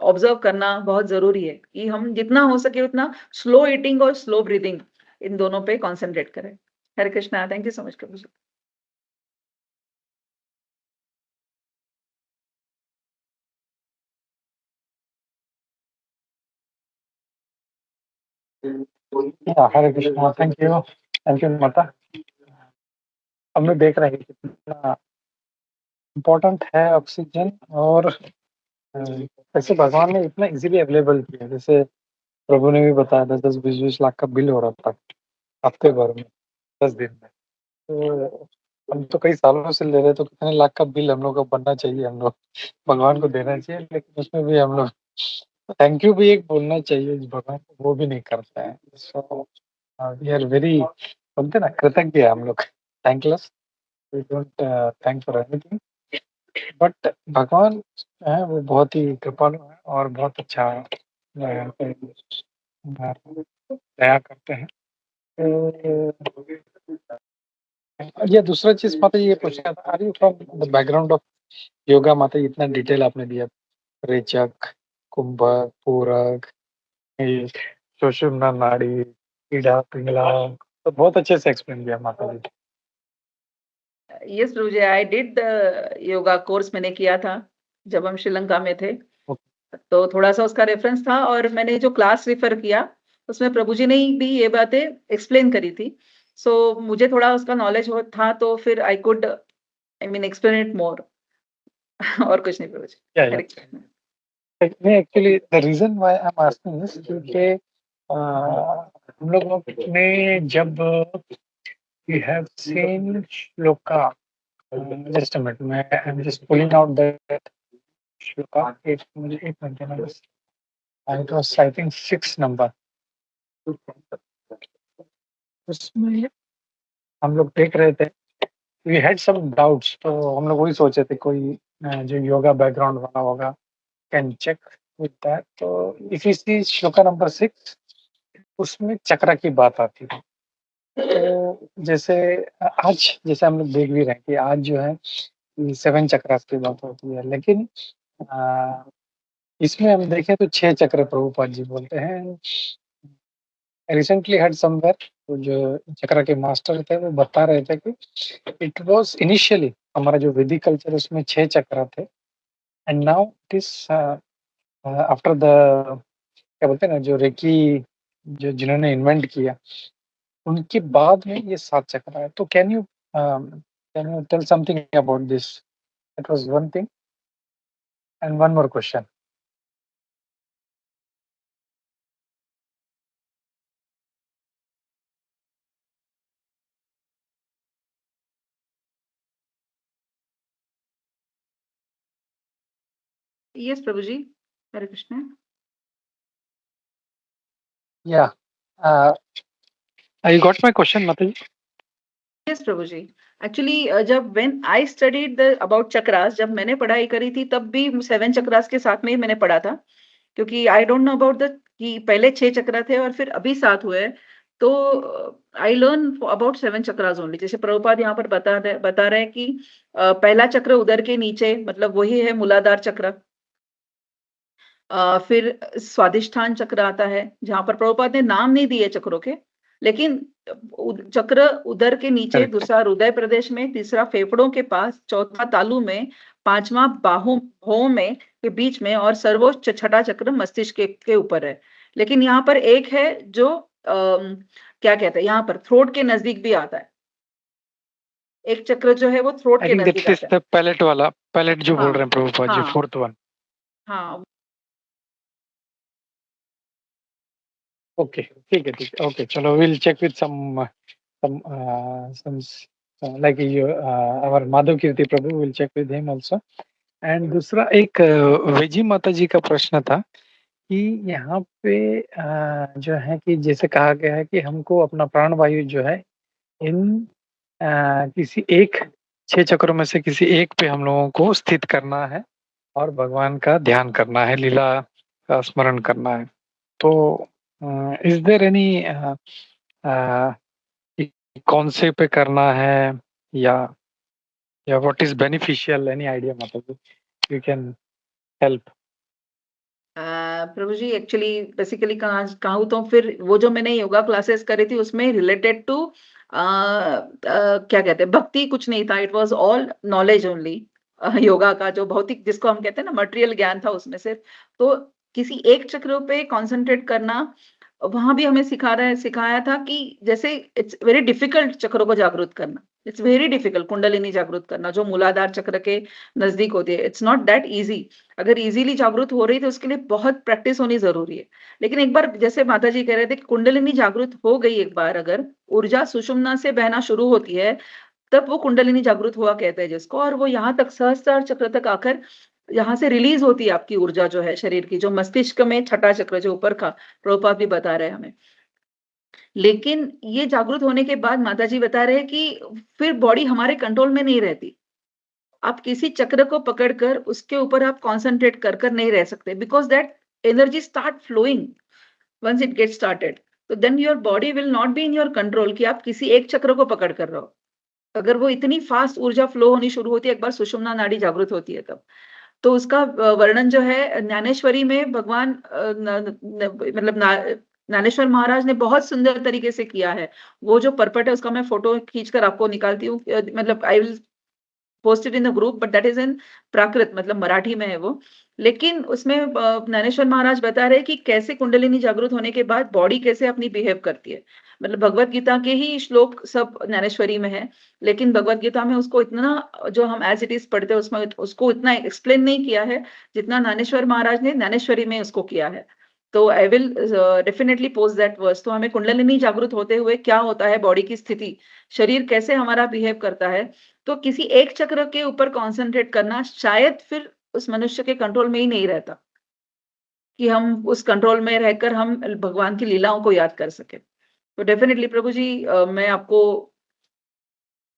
ऑब्जर्व करना बहुत जरूरी है कि हम जितना हो सके उतना स्लो ईटिंग और स्लो ब्रीदिंग इन दोनों पे कॉन्सेंट्रेट करें। Hare Krishna, thank you so much प्रभु जी। हरे कृष्णा, थैंक यू माता। अब मैं देख रहे हैं कि कितना इम्पोर्टेंट है ऑक्सीजन, और कैसे भगवान ने इतना इजीली अवेलेबल किया। जैसे प्रभु ने भी बताया था 10-20 लाख का बिल हो रहा था हफ्ते भर में, 10 दिन में। तो हम तो कई सालों से ले रहे, तो कितने लाख का बिल हम लोग को बनना चाहिए, हम लोग भगवान को देना चाहिए। लेकिन उसमें भी हम लोग थैंक यू भी एक बोलना चाहिए भगवान को, वो भी नहीं करता है। सो वी आर वेरी, बोलते ना, कृतज्ञ है हम लोग, thankless. We don't thank for anything. But भगवान है वो बहुत ही कृपालु है और बहुत अच्छा दया करते हैं। ये दूसरा चीज माता ये पूछना था, are you from the background of yoga माता? इतना डिटेल आपने दिया, रेचक, कुंभक, पूरक, ये सुषुम्ना नाड़ी, ईड़ा, पिंगला, तो बहुत अच्छे से एक्सप्लेन किया माता जी। यस प्रभु जी, I did the yoga course मैंने किया था जब हम श्रीलंका में थे। तो थोड़ा सा उसका रेफरेंस था और मैंने जो क्लास रिफर किया उसमें प्रभु जी ने भी ये बातें एक्सप्लेन करी थी। सो मुझे थोड़ा उसका नॉलेज था तो फिर I could I mean explain it more. और कुछ नहीं प्रभु जी। Yeah, हरे yeah. कृष्ण। नहीं, actually the reason why I am asking this, क्योंकि हम लोगों ने जब we have seen shloka, just a minute, मैं I am just pulling out that shloka. एक मुझे एक मिनट देना बस। It was I think 6 number. उसमें हम लोग देख रहे थे, वी हैड सम डाउट्स, तो हम लोग वही सोचे थे कोई जो योगा बैकग्राउंड वाला होगा कैन चेक विद दैट। तो if you see shloka number 6, उसमें चक्र की बात आती है। तो जैसे आज जैसे हम लोग देख भी रहे हैं कि आज जो है 7 चक्रास की बात होती है, लेकिन अ, इसमें हम देखें तो 6 चक्र प्रभुपाद जी बोलते हैं। रिसेंटली हैड समवेयर, वो जो चक्र के मास्टर थे वो बता रहे थे कि इट वाज इनिशियली, हमारा जो वैदिक कल्चर उसमें 6 चक्र थे, and now it is after the, क्या बोलते हैं ना, जो रेकी, जो जिन्होंने इन्वेंट किया उनके बाद में ये 7 चक्र है। तो can you tell something about this? That was one thing, and one more question. Yes प्रभु जी। Hare Krishna. Yeah you got my question माता जी? यस प्रभु जी। एक्चुअली जब when I studied the about chakras, जब मैंने पढ़ाई करी थी तब भी 7 चक्रास के साथ में ही मैंने पढ़ा था, क्योंकि I don't know about the कि पहले 6 चक्र थे और फिर अभी 7 हुए हैं। तो I learn about 7 chakras only. जैसे प्रभुपाद यहाँ पर बता रहे हैं कि पहला चक्र उदर के नीचे, मतलब वही है मूलाधार चक्र। फिर स्वादिष्ठान चक्र आता है, जहाँ पर प्रभुपाद ने नाम नहीं दिए चक्रों के, लेकिन चक्र उदर के नीचे, करेक्ट। दूसरा हृदय प्रदेश में, तीसरा फेफड़ों के पास, चौथा तालु में, पांचवा भौं में के बीच में और सर्वोच्च छठा चक्र मस्तिष्क के ऊपर है। लेकिन यहाँ पर एक है जो क्या कहते हैं, यहाँ पर थ्रोट के नजदीक भी आता है। एक चक्र जो है वो थ्रोट आई के थिंक नजदीक दैट इज आता है। द पैलेट वाला, पैलेट जो बोल हाँ, रहे हैं प्रभुपाद जी, हाँ, फोर्थ वन। हाँ। ओके, ठीक है, ओके, चलो will check with some like you our Madhav Kirti Prabhu, will check with him also. And दूसरा एक वेजी माता जी का प्रश्न था कि यहाँ पे जो है कि जैसे कहा गया है कि हमको अपना प्राण वायु जो है इन किसी एक 6 चक्रों में से किसी एक पे हम लोगों को स्थित करना है और भगवान का ध्यान करना है, लीला का स्मरण करना है। तो इज देयर एनी कौन से पे करना है या what is beneficial, any idea मतलब यू कैन हेल्प? प्रभु जी एक्चुअली बेसिकली कहूँ तो फिर वो जो मैंने योगा क्लासेस करी थी उसमें रिलेटेड टू क्या कहते हैं, भक्ति कुछ नहीं था, it was all knowledge only. Yoga का जो भौतिक जिसको हम कहते हैं ना मटेरियल ज्ञान था उसमें से। तो किसी एक चक्र पे कंसंट्रेट करना, वहां भी हमें सिखाया था कि जैसे इट्स वेरी डिफिकल्ट चक्रों को जागृत करना, इट्स वेरी डिफिकल्ट कुंडलिनी जागृत करना जो मूलाधार चक्र के नजदीक होती है, इट्स नॉट दैट इजी। अगर इजीली जागृत हो रही तो उसके लिए बहुत प्रैक्टिस होनी जरूरी है। लेकिन एक बार जैसे माता जी कह रहे थे कुंडलिनी जागृत हो गई एक बार, अगर ऊर्जा सुषुम्ना से बहना शुरू होती है तब वो कुंडलिनी जागृत हुआ कहते हैं जिसको, और वो यहाँ तक सहस्त्रार चक्र तक आकर यहाँ से रिलीज होती है आपकी ऊर्जा जो है शरीर की, जो मस्तिष्क में छठा चक्र जो ऊपर का प्रभुपाद भी बता रहे हैं हमें। लेकिन ये जागृत होने के बाद माता जी बता रहे हैं कि फिर बॉडी हमारे कंट्रोल में नहीं रहती। आप किसी चक्र को पकड़कर उसके ऊपर आप कंसंट्रेट कर कर नहीं रह सकते, because that energy start flowing once it get started. तो then your body will not be in your control कि आप किसी एक चक्र को पकड़ कर रहो। अगर वो इतनी फास्ट ऊर्जा फ्लो होनी शुरू होती है एक बार सुषुम्ना नाड़ी जागृत होती है तब। तो उसका वर्णन जो है ज्ञानेश्वरी में भगवान मतलब ज्ञानेश्वर महाराज ने बहुत सुंदर तरीके से किया है। वो जो पर्पट है उसका मैं फोटो खींचकर आपको निकालती हूँ, मतलब I will posted in the group, but that is in Prakrit, मतलब मराठी में है वो। लेकिन उसमें ज्ञानेश्वर महाराज बता रहे हैं कि कैसे कुंडलिनी जागृत होने के बाद बॉडी कैसे अपनी बिहेव करती है। मतलब भगवत गीता के ही श्लोक सब ज्ञानेश्वरी में है, लेकिन भगवत गीता में उसको इतना जो हम एज इट इज पढ़ते हैं उसमें उसको इतना एक्सप्लेन नहीं किया है जितना ज्ञानेश्वर महाराज ने ज्ञानेश्वरी में उसको किया है। तो I will definitely post that verse. तो हमें कुंडलिनी जागृत होते हुए क्या होता है, बॉडी की स्थिति, शरीर कैसे हमारा बिहेव करता है, तो किसी एक चक्र के ऊपर कंसंट्रेट करना शायद फिर उस मनुष्य के कंट्रोल में ही नहीं रहता कि हम उस कंट्रोल में रहकर हम भगवान की लीलाओं को याद कर सके। तो डेफिनेटली प्रभु जी मैं आपको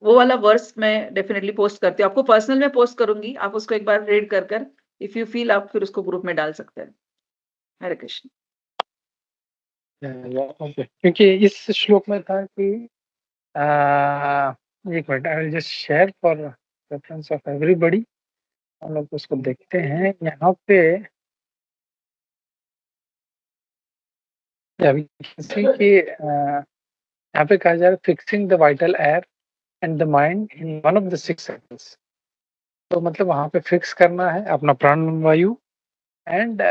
वो वाला वर्स मैं डेफिनेटली पोस्ट करती हूँ, आपको पर्सनल में पोस्ट करूंगी, आप उसको एक बार रीड कर कर इफ यू फील आप फिर उसको ग्रुप में डाल सकते हैं। हरे कृष्ण। ओके, क्योंकि इस श्लोक में था कि एक minute, I will just share for reference of everybody. हम लोग उसको देखते हैं यहाँ पे। अभी किसी के यहाँ पे कहा जा रहा है fixing the vital air and the mind in one of the 6 seconds. तो मतलब वहां पे फिक्स करना है अपना प्राण वायु एंड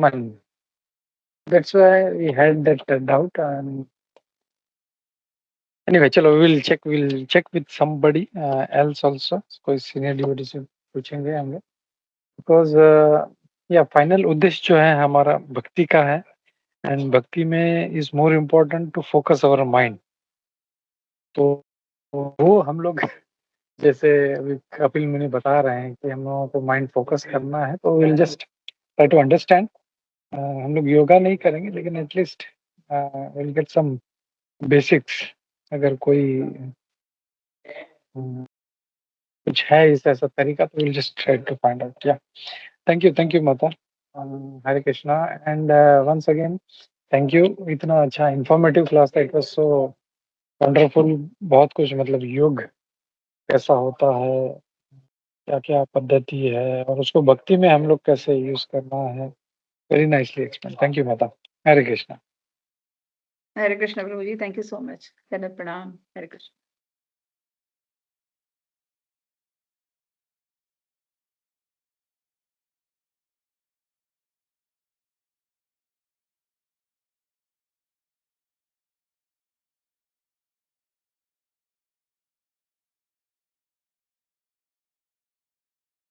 मन। That's why we had that doubt. Anyway, चलो will check with somebody else also. कोई सीनियर डिवोटी से पूछेंगे हम लोग, बिकॉज या फाइनल उद्देश्य जो है हमारा भक्ति का है, एंड भक्ति में is more important to focus our mind. तो वो हम लोग जैसे अभी कपिल मुनि बता रहे हैं कि हम लोगों को माइंड फोकस करना है, तो will just try to understand. हम लोग योगा नहीं करेंगे लेकिन at least will get some basics. अगर कोई कुछ है इस ऐसा तरीका तो will just try to find out. या थैंक यू माता। Hare Krishna and once again thank you. इतना अच्छा इंफॉर्मेटिव क्लास था, इट वाज सो वंडरफुल। बहुत कुछ मतलब योग कैसा होता है, क्या-क्या पद्धति है और उसको भक्ति में हम लोग कैसे यूज़ करना है। Very nicely explain. Thank you माता। हरे कृष्णा। हरे कृष्ण प्रभु जी, थैंक यू सो मच। धन्यवाद, प्रणाम। हरे कृष्ण।